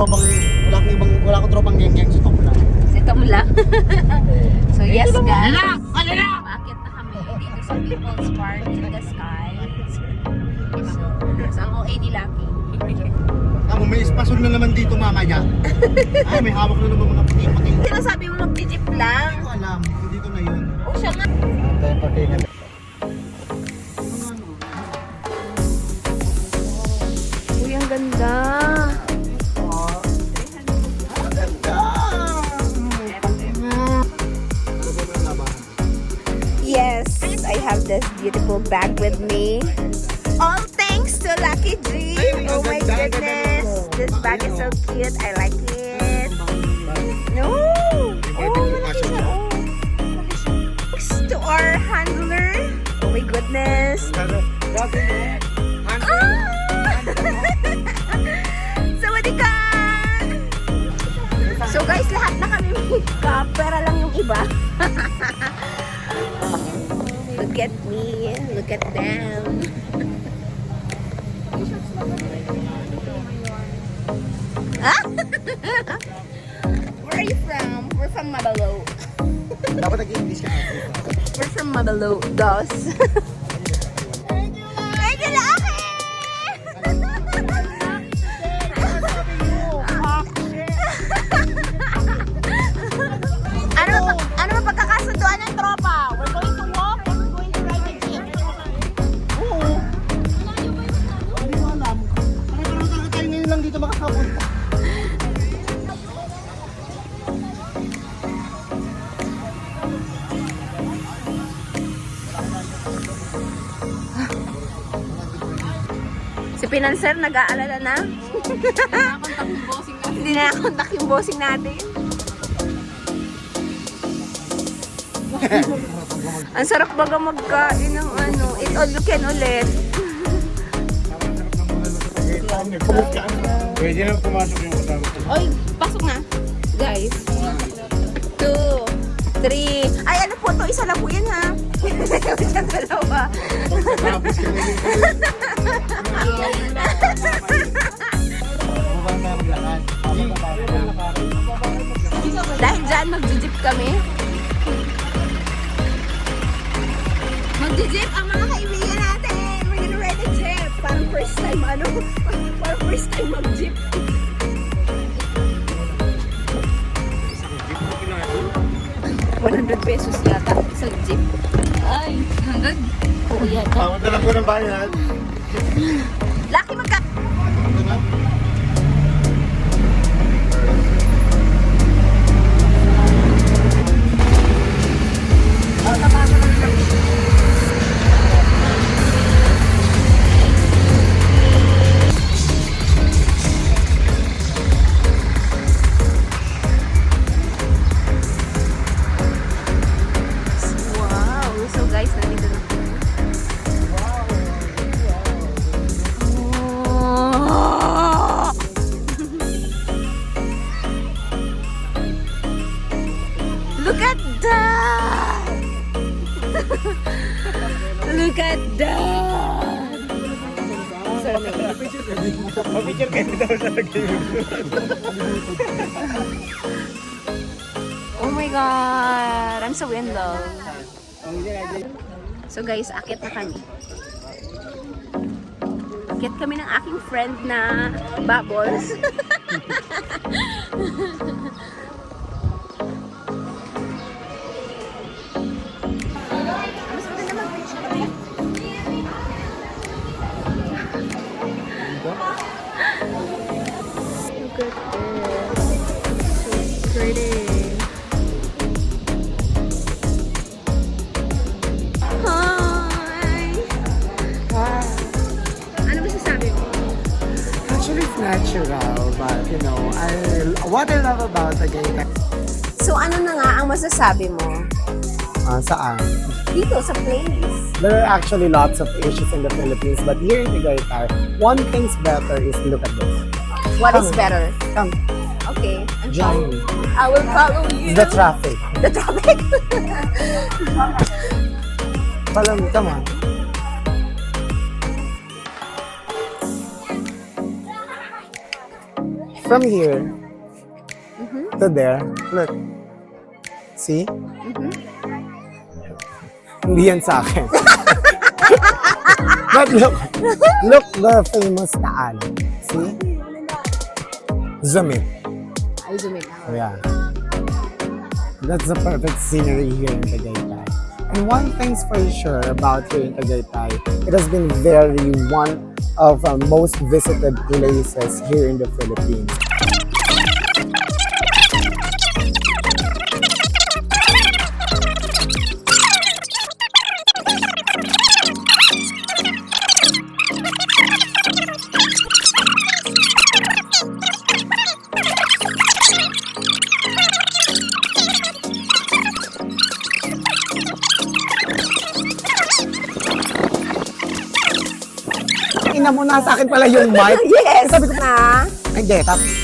Wala akong tropang geng-geng sa top lang. Sa Tom lang. So yes guys. Bakit na kami dito sa People's Park in the Sky. So ang OA ni Lucky. Tamo, may espasyon na naman dito mamaya. Ay, may hawak na naman mga puti-puti. Sinasabi mo mag-jeep lang. Hindi ko alam, dito na yun. O siya nga. Tayo pati na. Uy, ang ganda. Yes, I have this beautiful bag with me. All thanks to Lucky G. Oh my goodness. This bag is so cute. I like it. No. Oh, malaki siya. Oh. Thanks to our handler. Oh my goodness. Sawadika! So guys, lahat na kami makeup. Pera lang yung iba. Look at me. Look at them. Ah? Where are you from? We're from Mabalo. Dapat nag-English ka. We're from Mabalo. Dos. Thank you, Lucky! Ano ba pagkakasunduan ng tropa? We're going to walk or we're going to ride the jeep? Oo. Hindi ko alam. Nakakaroon talaga tayo ngayon lang dito makakapunta. Si Pinanser nag-aalala na. Hindi na nakontak yung bossing natin. Ang sarap baga magkain ng ano, eat all you can ulit. Pwede na pumasok yung kasama ko. Oy, pasok na. Guys. 2, 3. Ay, ano po to? Isa lang po yan ha. Isang dalawa. Tapos kami. Dahil dyan, mag-jeep kami. Mag-jeep ang mga kaibigan natin. We're gonna ride a jeep. Parang first time, parang first time mag-jeep. ₱100 yata sa jeep. Ay, 100? Oo, yata. Pamunta lang po ng bayan. Lucky magka... Ito na. Wow! So guys, nandito na po. Oh! Look at that! Look at that! Picture kayo daw sa Oh my God! I'm so in love. So guys, akit na kami. Akit kami ng aking friend na Bubbles. Look at this. So pretty. Hi! Ano masasabi mo? Actually, it's natural, but you know, what I love about the Tagaytay. So ano na nga ang masasabi mo? Saan? Dito sa place. There are actually lots of issues in the Philippines, but here in Tagaytay, one thing's better is look at this. What is better? Come, Okay. I'm join me. I will follow you. The traffic. The traffic. Follow me, come on. From here to there, look. See? Hindi yan sa akin. But look the famous Taal. See? Zoom in. I zoom in now. Yeah. That's the perfect scenery here in Tagaytay. And one thing's for sure about here in Tagaytay, it has been one of the most visited places here in the Philippines. Ina mo, nasa akin pala yung mic. Yes! Sabi ko, Na? hindi, tapos